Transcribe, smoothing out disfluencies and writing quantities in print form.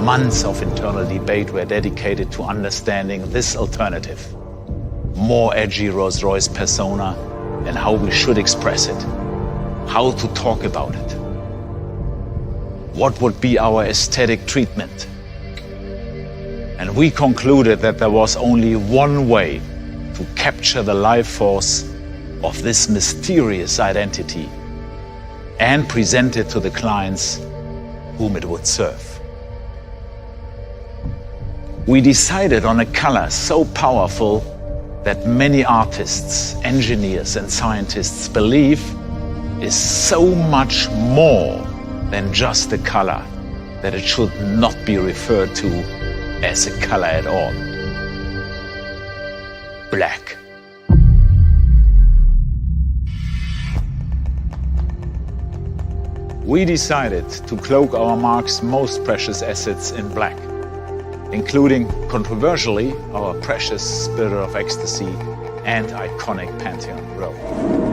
Months of internal debate were dedicated to understanding this alternative, more edgy Rolls-Royce persona, and how we should express it, how to talk about it. What would be our aesthetic treatment? And we concluded that there was only one way to capture the life force of this mysterious identity and present it to the clients whom it would serve. We decided on a color so powerful that many artists, engineers, and scientists believe is so much more than just a color that it should not be referred to as a color at all. Black. We decided to cloak our marque's most precious assets in black, including, controversially, our precious Spirit of Ecstasy and iconic Pantheon robe.